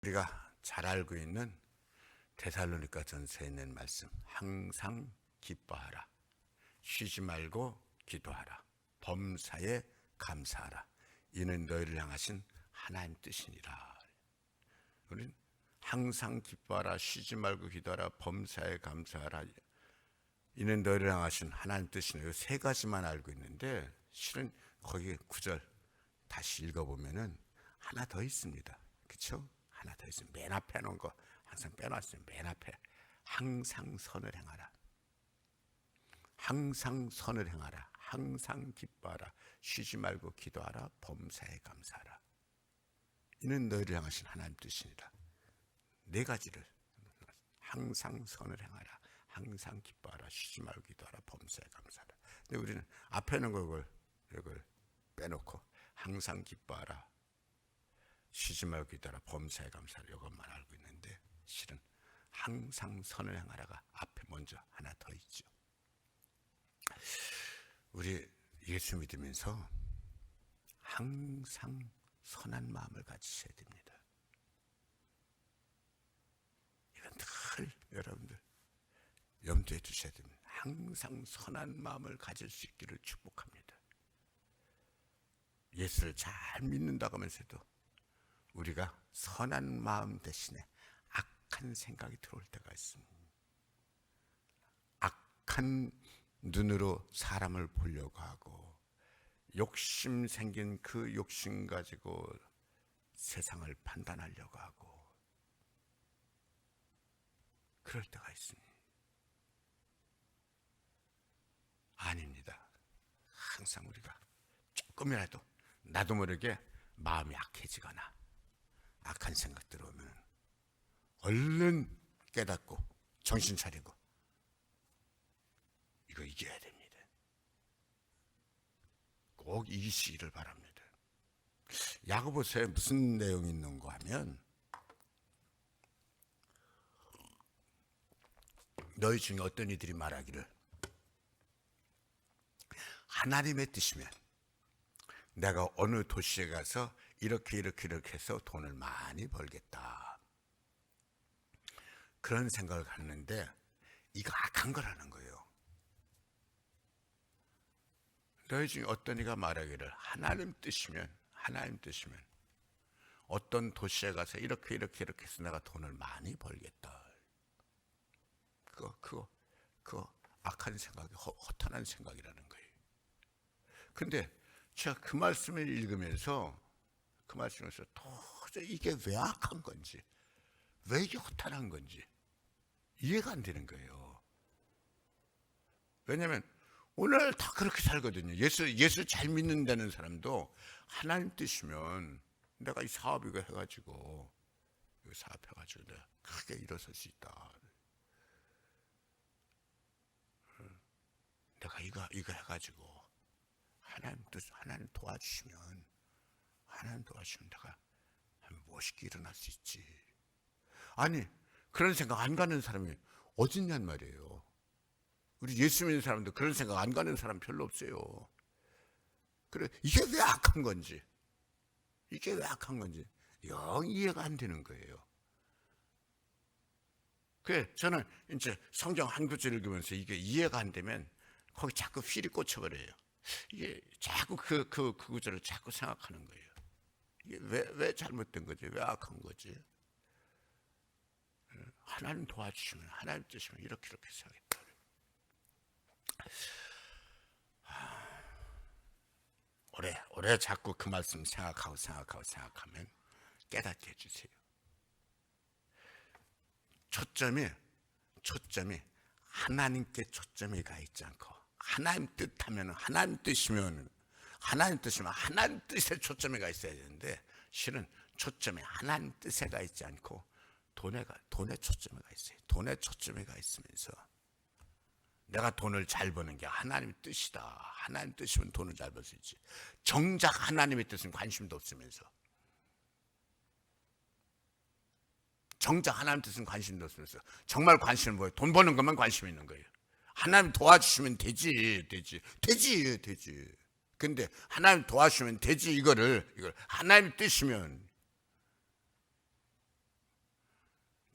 우리가 잘 알고 있는 데살로니가 전서에 있는 말씀, 항상 기뻐하라, 쉬지 말고 기도하라, 범사에 감사하라, 이는 너희를 향하신 하나님 뜻이니라. 우리는 항상 기뻐하라, 쉬지 말고 기도하라, 범사에 감사하라, 이는 너희를 향하신 하나님 뜻이니라. 이 세 가지만 알고 있는데 실은 거기 구절 다시 읽어보면은 하나 더 있습니다. 그렇죠? 하나 더 있습니다. 맨 앞에 놓은 거 항상 빼놨어요. 맨 앞에 항상 선을 행하라, 항상 선을 행하라, 항상 기뻐하라, 쉬지 말고 기도하라, 범사에 감사하라, 이는 너희를 향하신 하나님 뜻이니라. 네 가지를 항상 선을 행하라, 항상 기뻐하라, 쉬지 말고 기도하라, 범사에 감사하라. 근데 우리는 앞에 있는 이걸 빼놓고 항상 기뻐하라, 쉬지 말고 기도하라, 범사에 감사하라, 이것만 알고 있는데 실은 항상 선을 행하라가 앞에 먼저 하나 더 있죠. 우리 예수 믿으면서 항상 선한 마음을 가지셔야 됩니다. 이건 늘 여러분들 염두에 두셔야 됩니다. 항상 선한 마음을 가질 수 있기를 축복합니다. 예수를 잘 믿는다고 하면서도 우리가 선한 마음 대신에 악한 생각이 들어올 때가 있습니다. 악한 눈으로 사람을 보려고 하고 욕심 생긴 그 욕심 가지고 세상을 판단하려고 하고 그럴 때가 있습니다. 아닙니다. 항상 우리가 조금이라도 나도 모르게 마음이 약해지거나 악한 생각 들어오면 얼른 깨닫고 정신 차리고 이거 이겨야 됩니다. 꼭 이기시기를 바랍니다. 야고보서에 무슨 내용이 있는가 하면 너희 중에 어떤 이들이 말하기를 하나님의 뜻이면 내가 어느 도시에 가서 이렇게 해서 돈을 많이 벌겠다, 그런 생각을 갖는데 이거 악한 거라는 거예요. 너희 중에 어떤 이가 말하기를 하나님 뜻이면 어떤 도시에 가서 이렇게 해서 내가 돈을 많이 벌겠다. 그거 악한 생각이 허탄한 생각이라는 거예요. 근데 제가 그 말씀을 읽으면서 도저히 이게 왜 악한 건지, 왜 이게 허탄한 건지 이해가 안 되는 거예요. 왜냐하면 오늘 다 그렇게 살거든요. 예수 잘 믿는다는 사람도 하나님 뜻이면 내가 이 사업 이거 해가지고 이거 사업해가지고 내가 크게 일어설 수 있다. 내가 이거 해가지고 하나님 도와주시면 내가 멋있게 일어날 수 있지. 아니 그런 생각 안 가는 사람이 어딨냔 말이에요. 우리 예수 믿는 사람도 그런 생각 안 가는 사람 별로 없어요. 그래 이게 왜 악한 건지 영 이해가 안 되는 거예요. 그래 저는 이제 성경 한 구절 읽으면서 이게 이해가 안 되면 거기 자꾸 필이 꽂혀버려요. 이게 자꾸 그 구절을 자꾸 생각하는 거예요. 이게 왜 잘못된 거지? 왜 악한 거지? 하나님 도와주시면, 하나님 뜻이면 이렇게 해서 하겠다. 오래 자꾸 그 말씀 생각하면 깨닫게 해주세요. 초점이 하나님께 초점이 가 있지 않고 하나님 뜻하면 하나님 뜻이면 하나님 뜻에 초점이 가 있어야 되는데 실은 초점이 하나님 뜻에 가 있지 않고 돈에 초점이 가 있어요. 돈에 초점이 가 있으면서 내가 돈을 잘 버는 게 하나님의 뜻이다. 하나님 뜻이면 돈을 잘 벌 수 있지. 정작 하나님의 뜻은 관심도 없으면서 정말 관심은 뭐예요? 돈 버는 것만 관심 있는 거예요. 하나님 도와주시면 되지. 근데 하나님 도와주시면 되지 이걸 하나님 뜻이면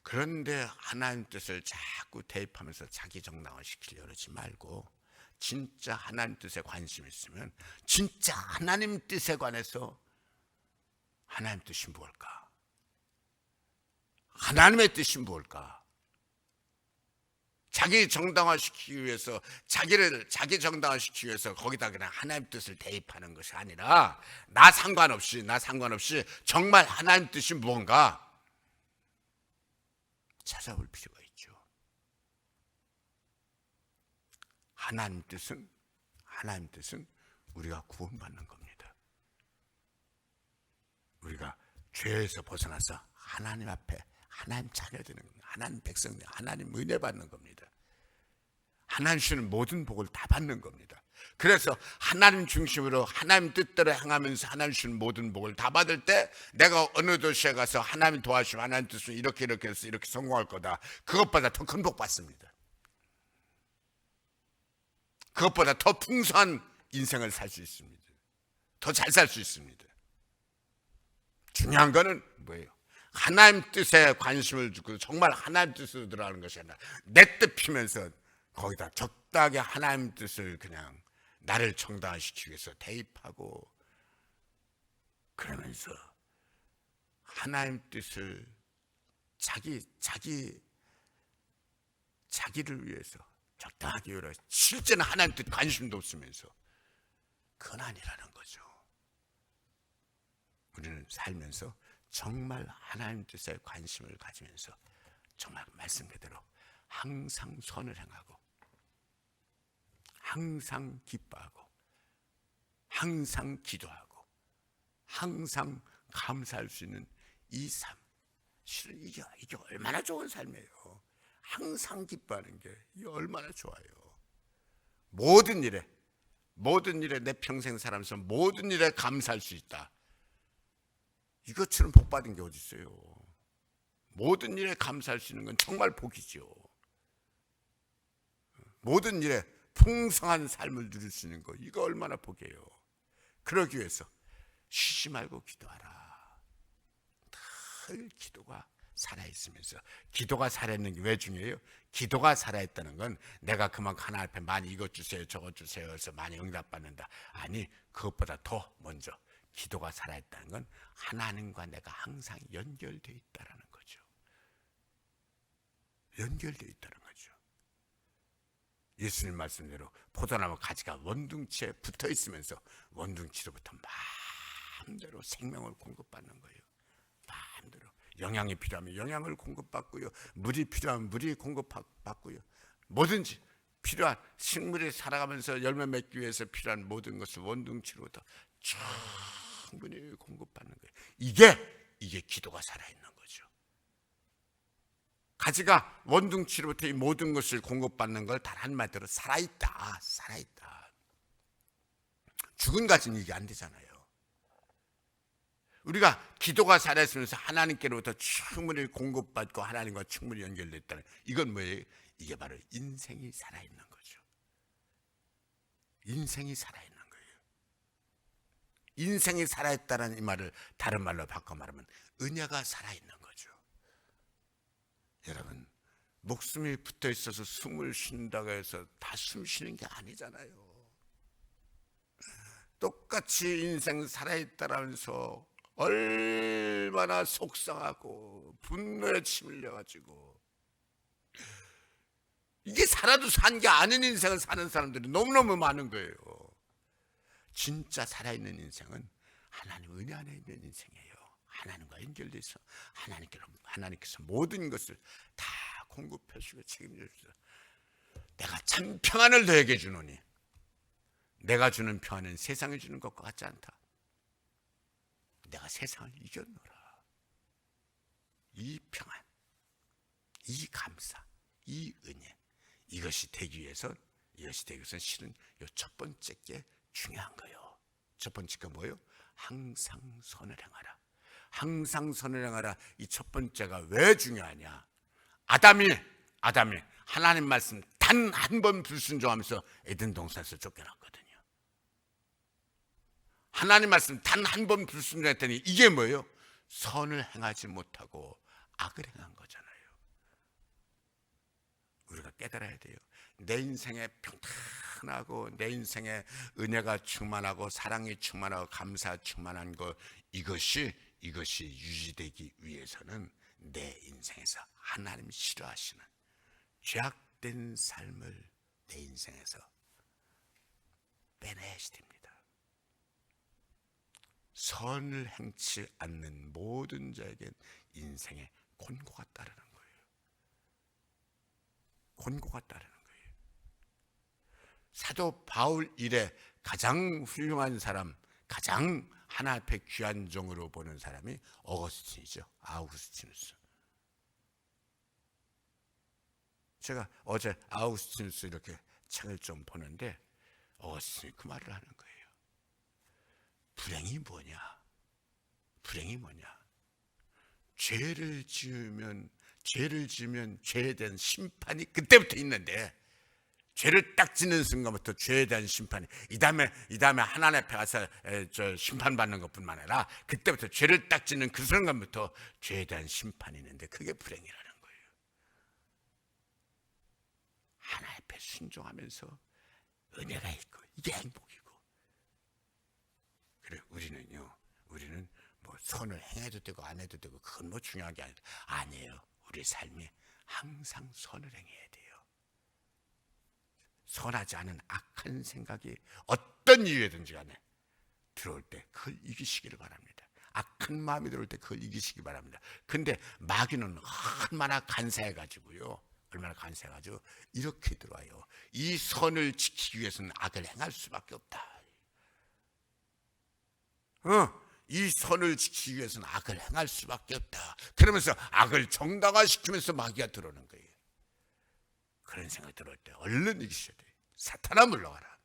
그런데 하나님 뜻을 자꾸 대입하면서 자기 정당화 시키려고 그러지 말고 진짜 하나님 뜻에 관심 있으면 진짜 하나님 뜻에 관해서 하나님 뜻이 무엇일까? 하나님의 뜻이 무엇일까? 자기 정당화시키기 위해서 자기 정당화시키기 위해서 거기다 그냥 하나님 뜻을 대입하는 것이 아니라 나 상관없이 정말 하나님 뜻이 무언가 찾아볼 필요가 있죠. 하나님 뜻은 우리가 구원받는 겁니다. 우리가 죄에서 벗어나서 하나님 앞에 하나님 자녀 되는 겁니다. 하나님 백성, 하나님 은혜 받는 겁니다. 하나님 주시는 모든 복을 다 받는 겁니다. 그래서 하나님 중심으로 하나님 뜻대로 행하면서 하나님 주시는 모든 복을 다 받을 때 내가 어느 도시에 가서 하나님 도와주시면 하나님 뜻으로 이렇게 해서 이렇게 성공할 거다. 그것보다 더 큰 복 받습니다. 그것보다 더 풍성한 인생을 살 수 있습니다. 더 잘 살 수 있습니다. 중요한 거는 뭐예요? 하나님 뜻에 관심을 두고 정말 하나님 뜻으로 들어가는 것이 아니라 내 뜻 피면서 거기다 적당하게 하나님 뜻을 그냥 나를 정당화시키기 위해서 대입하고 그러면서 하나님 뜻을 자기를 위해서 적당하게 열어 실제는 하나님 뜻 관심도 없으면서 그건 아니라는 거죠. 우리는 살면서 정말 하나님 뜻에 관심을 가지면서 정말 말씀 그대로 항상 선을 행하고 항상 기뻐하고 항상 기도하고 항상 감사할 수 있는 이 삶, 실은 이게 얼마나 좋은 삶이에요. 항상 기뻐하는 게 이게 얼마나 좋아요. 모든 일에 내 평생 살아면서 모든 일에 감사할 수 있다. 이것처럼 복 받은 게 어디 있어요? 모든 일에 감사할 수 있는 건 정말 복이죠. 모든 일에 풍성한 삶을 누릴 수 있는 거 이거 얼마나 복이에요. 그러기 위해서 쉬지 말고 기도하라. 늘 기도가 살아있으면서 기도가 살아있는 게 왜 중요해요? 기도가 살아있다는 건 내가 그만큼 하나님 앞에 많이 이것 주세요 저것 주세요 해서 많이 응답받는다. 아니 그것보다 더 먼저 기도가 살아있다는 건 하나님과 내가 항상 연결되어 있다는 거죠. 연결되어 있다는 거죠. 예수님 말씀대로 포도나무 가지가 원둥치에 붙어 있으면서 원둥치로부터 마음대로 생명을 공급받는 거예요. 마음대로 영양이 필요하면 영양을 공급받고요, 물이 필요하면 물이 공급받고요, 뭐든지 필요한 식물이 살아가면서 열매 맺기 위해서 필요한 모든 것을 원둥치로부터 충분히 공급받는 거예요. 이게 기도가 살아있는 거죠. 가지가 원둥치로부터 이 모든 것을 공급받는 걸 단 한마디로 살아있다. 죽은 가지는 이게 안 되잖아요. 우리가 기도가 살아있으면서 하나님께로부터 충분히 공급받고 하나님과 충분히 연결되어 있다는 이건 뭐예요? 이게 바로 인생이 살아있는 거죠. 인생이 살아있는 거예요. 인생이 살아있다는 이 말을 다른 말로 바꿔 말하면 은혜가 살아있는 거죠. 여러분, 목숨이 붙어 있어서 숨을 쉰다고 해서 다 숨 쉬는 게 아니잖아요. 똑같이 인생 살아있다라면서 얼마나 속상하고 분노에 치밀려가지고 이게 살아도 산 게 아닌 인생을 사는 사람들이 너무너무 많은 거예요. 진짜 살아있는 인생은 하나님 은혜 안에 있는 인생이에요. 하나님과 연결돼 있어 하나님께서 모든 것을 다 공급해 주시고 책임져 주셔서 내가 참 평안을 너에게 주노니 내가 주는 평안은 세상이 주는 것과 같지 않다. 내가 세상을 이겼노라. 이 평안, 이 감사, 이 은혜 이것이 되기 위해서 실은 이 첫 번째 게 중요한 거예요. 첫 번째가 뭐예요? 항상 선을 행하라. 항상 선을 행하라. 이 첫 번째가 왜 중요하냐? 아담이 하나님 말씀 단 한 번 불순종하면서 에덴 동산에서 쫓겨났거든요. 하나님 말씀 단 한 번 불순종했더니 이게 뭐예요? 선을 행하지 못하고 악을 행한 거잖아요. 깨달아야 돼요. 내 인생에 평탄하고 내 인생에 은혜가 충만하고 사랑이 충만하고 감사 충만한 것, 이것이 유지되기 위해서는 내 인생에서 하나님 싫어하시는 죄악된 삶을 내 인생에서 빼내야지 됩니다. 선을 행치 않는 모든 자에겐 인생의 곤고가 따르는 거예요. 곤고가 따르는 거예요. 사도 바울 일에 가장 훌륭한 사람, 가장 하나 앞에 귀한 종으로 보는 사람이 어거스틴이죠. 아우구스티누스. 제가 어제 아우구스티누스 이렇게 책을 좀 보는데 어거스틴이 그 말을 하는 거예요. 불행이 뭐냐? 불행이 뭐냐? 죄를 지으면 죄에 대한 심판이 그때부터 있는데, 죄를 딱 짓는 순간부터 죄에 대한 심판이 이 다음에 하나님 앞에 가서 심판받는 것뿐만 아니라 그때부터 죄를 딱 짓는 그 순간부터 죄에 대한 심판이 있는데, 그게 불행이라는 거예요. 하나님 앞에 순종하면서 은혜가 있고 이게 행복이고. 그래 우리는 뭐 선을 행해도 되고 안 해도 되고 그건 뭐 중요한 게 아니에요. 우리 삶이 항상 선을 행해야 돼요. 선하지 않은 악한 생각이 어떤 이유에든지 간에 들어올 때 그걸 이기시기를 바랍니다. 악한 마음이 들어올 때 그걸 이기시기 바랍니다. 근데 마귀는 얼마나 간사해가지고요. 이렇게 들어와요. 이 선을 지키기 위해서는 악을 행할 수밖에 없다. 이 선을 지키기 위해서는 악을 행할 수밖에 없다. 그러면서 악을 정당화시키면서 마귀가 들어오는 거예요. 그런 생각이 들어올 때 얼른 이기셔야 돼요. 사탄아 물러가라.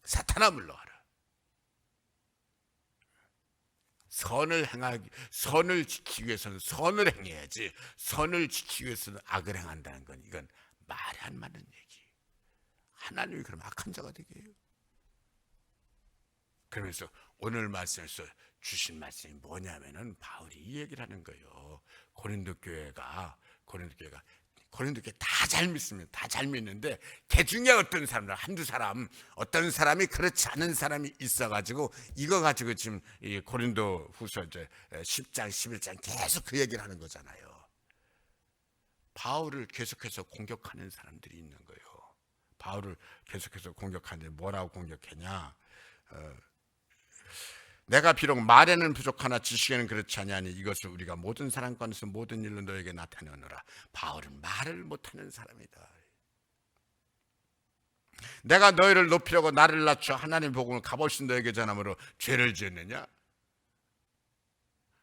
사탄아 물러가라. 선을 지키기 위해서는 선을 행해야지, 선을 지키기 위해서는 악을 행한다는 건 이건 말이 안 맞는 얘기. 하나님이 그럼 악한 자가 되게 해요. 그러면서 오늘 말씀에서 주신 말씀이 뭐냐면은 바울이 이 얘기를 하는 거예요. 고린도 교회가 다 잘 믿습니다. 다 잘 믿는데 그 중에 어떤 사람이 그렇지 않은 사람이 있어가지고 이거 가지고 지금 이 고린도 후서 10장 11장 계속 그 얘기를 하는 거잖아요. 바울을 계속해서 공격하는 사람들이 있는 거예요. 바울을 계속해서 공격하는데 뭐라고 공격했냐? 내가 비록 말에는 부족하나 지식에는 그렇지 아니하니 이것을 우리가 모든 사람과에서 모든 일로 너에게 나타내노라. 바울은 말을 못하는 사람이다. 내가 너희를 높이려고 나를 낮춰 하나님의 복음을 값없이 너에게 전함으로 죄를 지었느냐?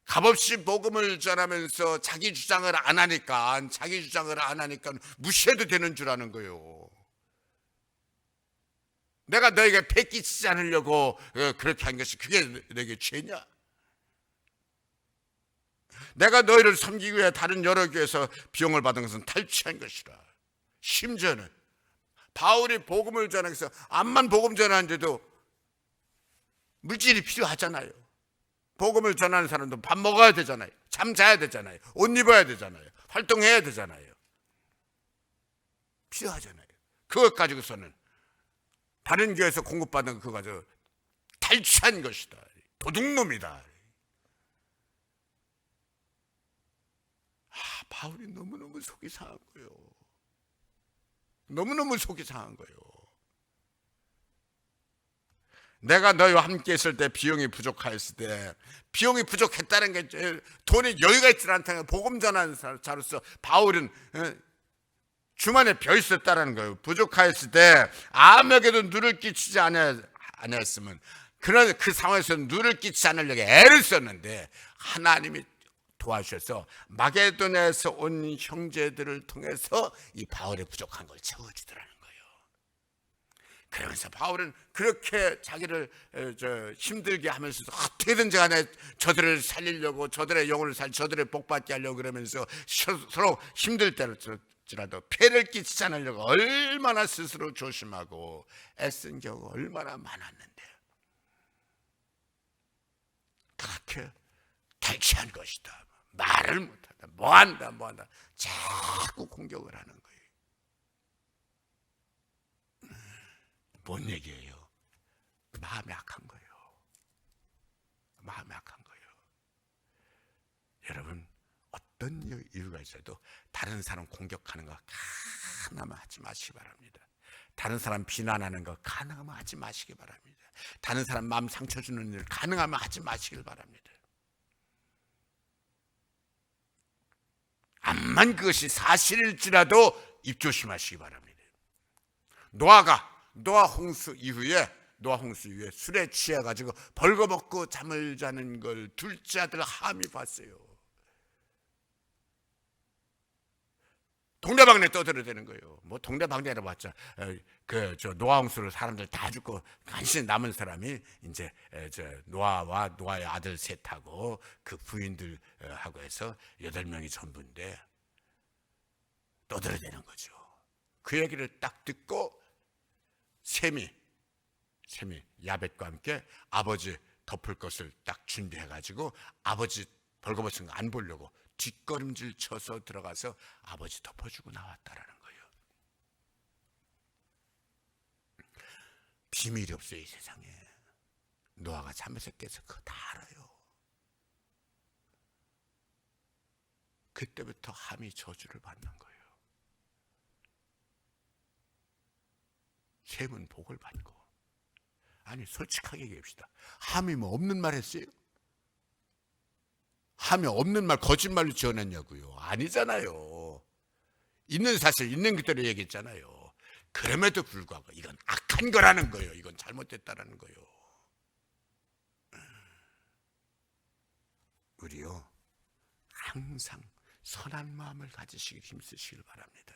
값없이 복음을 전하면서 자기 주장을 안 하니까 무시해도 되는 줄 아는 거예요. 내가 너에게 패끼치지 않으려고 그렇게 한 것이 그게 내게 죄냐? 내가 너희를 섬기기 위해 다른 여러 교회에서 비용을 받은 것은 탈취한 것이라. 심지어는 바울이 복음을 전하면서 암만 복음 전하는데도 물질이 필요하잖아요. 복음을 전하는 사람도 밥 먹어야 되잖아요. 잠 자야 되잖아요. 옷 입어야 되잖아요. 활동해야 되잖아요. 필요하잖아요. 그것 가지고서는 다른 교회에서 공급받은 그거 가지고 탈취한 것이다. 도둑놈이다. 바울이 너무너무 속이 상한 거예요. 너무너무 속이 상한 거예요. 내가 너희와 함께 있을 때 비용이 부족하였을 때, 비용이 부족했다는 게 돈이 여유가 있지 않다는 복음 전하는 자로서 바울은 주머니에 벼 있었다는 거예요. 부족하였을 때 아무에게도 누를 끼치지 않았으면, 그런 그 상황에서 누를 끼치지 않으려고 애를 썼는데 하나님이 도와주셔서 마게도냐에서 온 형제들을 통해서 이 바울의 부족한 걸 채워주더라는 거예요. 그러면서 바울은 그렇게 자기를 힘들게 하면서도 어떻게든지 간에 저들을 살리려고, 저들의 영혼을 저들의 복받게 하려고 그러면서 서로 힘들 때라도 폐를 끼치지 않으려고 얼마나 스스로 조심하고 애쓴 경우가 얼마나 많았는데 그렇게 탈취한 것이다. 말을 못하다. 뭐한다 자꾸 공격을 하는 거예요. 뭔 얘기예요? 마음이 악한 거예요. 마음이 악한 거예요. 여러분, 어떤 이유가 있어도 다른 사람 공격하는 거 가능하면 하지 마시기 바랍니다. 다른 사람 비난하는 거 가능하면 하지 마시기 바랍니다. 다른 사람 마음 상처 주는 일 가능하면 하지 마시길 바랍니다. 암만 그것이 사실일지라도 입 조심하시기 바랍니다. 노아 홍수 이후에 술에 취해가지고 벌거벗고 잠을 자는 걸 둘째 아들 함이 봤어요. 동네방네 떠들어대는 거예요. 뭐 동네방네라 봤자 노아 홍수로 사람들 다 죽고 간신히 남은 사람이 이제 노아와 노아의 아들 셋하고 그 부인들하고 해서 8명이 전부인데 떠들어대는 거죠. 그 얘기를 딱 듣고 셈이 야벳과 함께 아버지 덮을 것을 딱 준비해가지고 아버지 벌거벗은 거 안 보려고 뒷걸음질 쳐서 들어가서 아버지 덮어주고 나왔다라는 거예요. 비밀이 없어요, 이 세상에. 노아가 잠에서 깨서 그거 다 알아요. 그때부터 함이 저주를 받는 거예요. 셈은 복을 받고. 아니, 솔직하게 얘기합시다. 함이 뭐 없는 말 했어요? 함이 없는 말 거짓말로 지어냈냐고요? 아니잖아요. 있는 사실 있는 그대로 얘기했잖아요. 그럼에도 불구하고 이건 악한 거라는 거예요. 이건 잘못됐다라는 거예요. 우리요, 항상 선한 마음을 가지시길 힘쓰시길 바랍니다.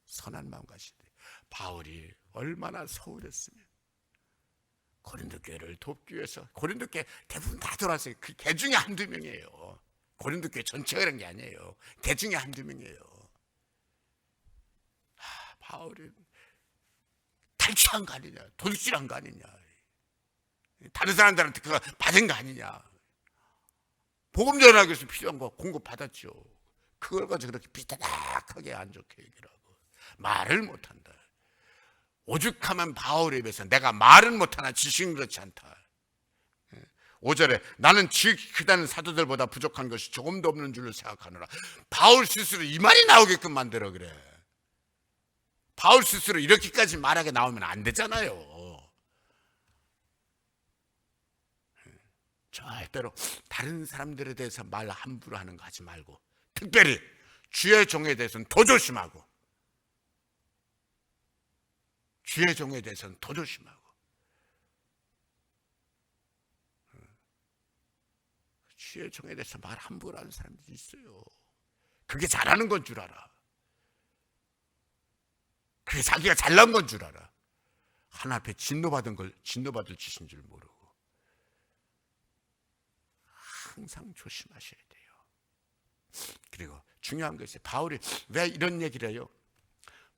선한 마음 가시되 바울이 얼마나 소홀했으면 고린도 교회를 돕기 위해서. 고린도 교회 대부분 다 돌아왔어요. 그 개 중에 한두 명이에요. 고린도 교회 전체가 그런 게 아니에요. 개 중에 한두 명이에요. 바울이 탈취한 거 아니냐, 도둑질한 거 아니냐, 다른 사람들한테 그거 받은 거 아니냐. 복음 전하기 위해서 필요한 거 공급 받았죠. 그걸 가지고 그렇게 비타닥하게 안 좋게 얘기를 하고 말을 못한다. 오죽하면 바울에 비해서 내가 말은 못하나 지식은 그렇지 않다. 5절에 나는 지극히 크다는 사도들보다 부족한 것이 조금도 없는 줄로 생각하노라. 바울 스스로 이 말이 나오게끔 만들어 그래. 바울 스스로 이렇게까지 말하게 나오면 안 되잖아요. 절대로 다른 사람들에 대해서 말 함부로 하는 거 하지 말고, 특별히 주의 종에 대해서는 더 조심하고, 주의 종에 대해서는 더 조심하고. 주의 종에 대해서 말 함부로 하는 사람들이 있어요. 그게 잘하는 건 줄 알아. 그게 자기가 잘난 건 줄 알아. 하나 앞에 진노받은 걸 진노받을 짓인 줄 모르고. 항상 조심하셔야 돼요. 그리고 중요한 것이 바울이 왜 이런 얘기를 해요?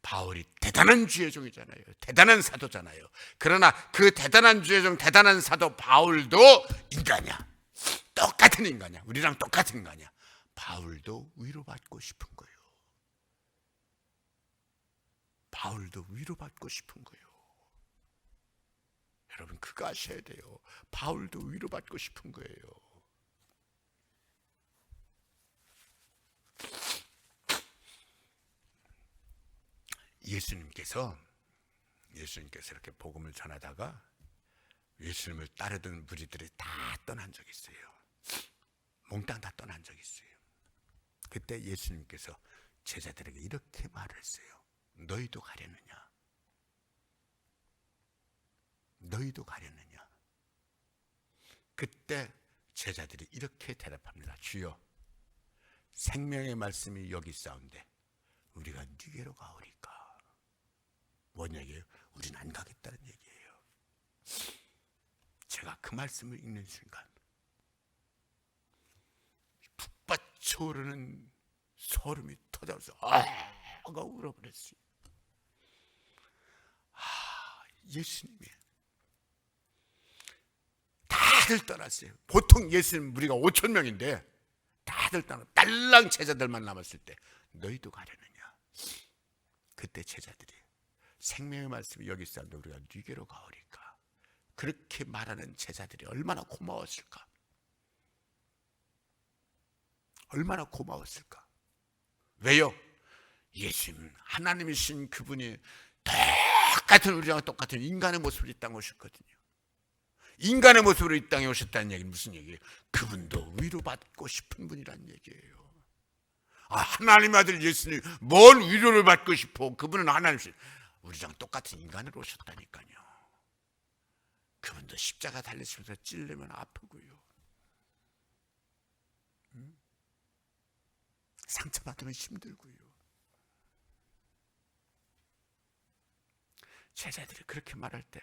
바울이 대단한 주의 종이잖아요. 대단한 사도잖아요. 그러나 그 대단한 주의 종, 대단한 사도 바울도 인간이야. 똑같은 인간이야. 우리랑 똑같은 인간이야. 바울도 위로받고 싶은 거예요. 바울도 위로받고 싶은 거예요. 여러분, 그거 아셔야 돼요. 바울도 위로받고 싶은 거예요. 예수님께서 이렇게 복음을 전하다가 예수님을 따르던 무리들이 다 떠난 적이 있어요. 몽땅 다 떠난 적이 있어요. 그때 예수님께서 제자들에게 이렇게 말을 했어요. 너희도 가려느냐? 너희도 가려느냐? 그때 제자들이 이렇게 대답합니다. 주여, 생명의 말씀이 여기 있사온데 우리가 네게로 가오리까? 뭔 얘기예요? 우리는 안 가겠다는 얘기예요. 제가 그 말씀을 읽는 순간 북받쳐오르는 소름이 터져서 아가 울어버렸어요. 예수님이 다들 떠났어요. 보통 예수님 우리가 5천 명인데 다들 떠나고 딸랑 제자들만 남았을 때 너희도 가려느냐? 그때 제자들이 생명의 말씀이 여기 있었는데 우리가 네게로 가오리까? 그렇게 말하는 제자들이 얼마나 고마웠을까? 얼마나 고마웠을까? 왜요? 예수님 하나님이신 그분이 똑같은 우리랑 똑같은 인간의 모습으로 이 땅에 오셨거든요. 인간의 모습으로 이 땅에 오셨다는 얘기는 무슨 얘기예요? 그분도 위로받고 싶은 분이란 얘기예요. 하나님의 아들 예수님 뭔 위로를 받고 싶어? 그분은 하나님이신 우리랑 똑같은 인간으로 오셨다니까요. 그분도 십자가 달리시면서 찔리면 아프고요, 상처받으면 힘들고요. 제자들이 그렇게 말할 때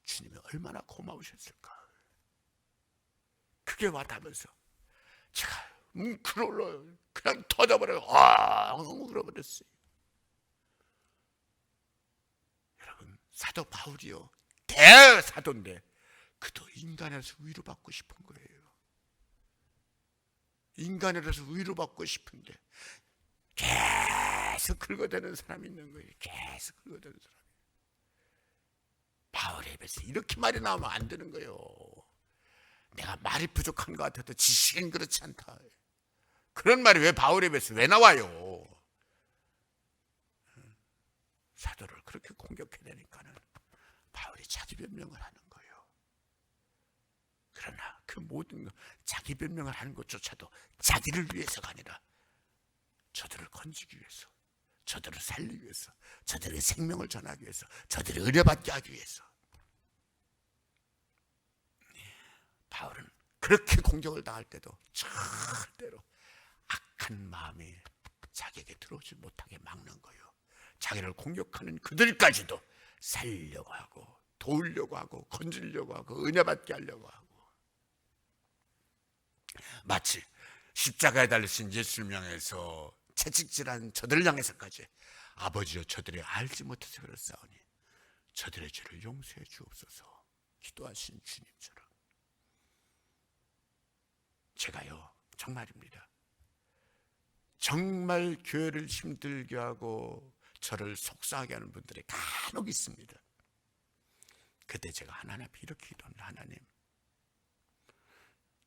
주님이 얼마나 고마우셨을까? 그게 와닿으면서 제가 뭉클어요. 그냥 터져버려요. 울어버렸어요. 여러분, 사도 바울이요, 대사도인데 그도 인간에서 위로받고 싶은 거예요. 인간으로서 위로받고 싶은데 계속 긁어대는 사람이 있는 거예요. 계속 긁어대는 사람. 바울의 입에서 이렇게 말이 나오면 안 되는 거예요. 내가 말이 부족한 것 같아도 지식은 그렇지 않다. 그런 말이 왜 바울의 입에서 왜 나와요? 사도를 그렇게 공격해내니까는 바울이 자기 변명을 하는 거예요. 그러나 그 모든 자기 변명을 하는 것조차도 자기를 위해서가 아니라 저들을 건지기 위해서, 저들을 살리기 위해서, 저들의 생명을 전하기 위해서, 저들을 은혜받게 하기 위해서. 바울은 그렇게 공격을 당할 때도 절대로 악한 마음이 자기에게 들어오지 못하게 막는 거예요. 자기를 공격하는 그들까지도 살리려고 하고, 도우려고 하고, 건지려고 하고, 은혜받게 하려고 하고. 마치 십자가에 달리신 예수를 향해서 채찍질한 저들을 향해서까지 아버지여 저들이 알지 못해서 그렇사오니 저들의 죄를 용서해 주옵소서 기도하신 주님처럼. 제가요, 정말입니다, 정말 교회를 힘들게 하고 저를 속상하게 하는 분들이 간혹 있습니다. 그때 제가 하나님 앞에 이렇게 기도합니다. 하나님,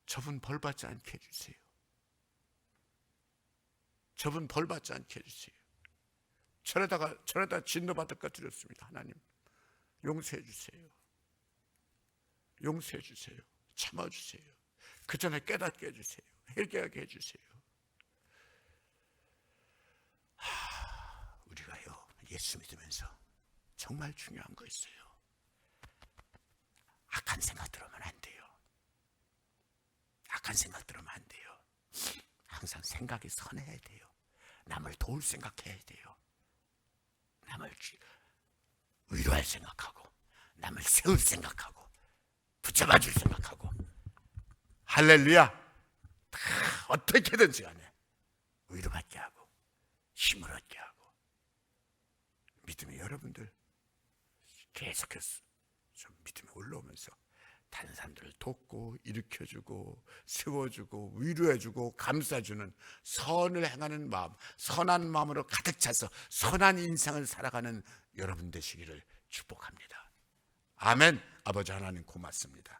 저분 벌받지 않게 해주세요. 저분 벌받지 않게 해주세요. 저러다 진노받을까 두렵습니다. 하나님, 용서해 주세요. 용서해 주세요. 참아주세요. 그 전에 깨닫게 해주세요. 회개하게 해주세요. 우리가요, 예수 믿으면서 정말 중요한 거 있어요. 악한 생각 들으면 안 돼요. 악한 생각 들으면 안 돼요. 항상 생각이 선해야 돼요. 남을 도울 생각해야 돼요. 남을 위로할 생각하고, 남을 세울 생각하고, 붙잡아줄 생각하고. 할렐루야. 어떻게든지 간에 위로받게 하고 힘을 얻게 하고. 믿음이 여러분들 계속해서 좀 믿음이 올라오면서 다른 사람들을 돕고 일으켜주고 세워주고 위로해주고 감싸주는 선을 행하는 마음, 선한 마음으로 가득 차서 선한 인생을 살아가는 여러분 되시기를 축복합니다. 아멘. 아버지 하나님 고맙습니다.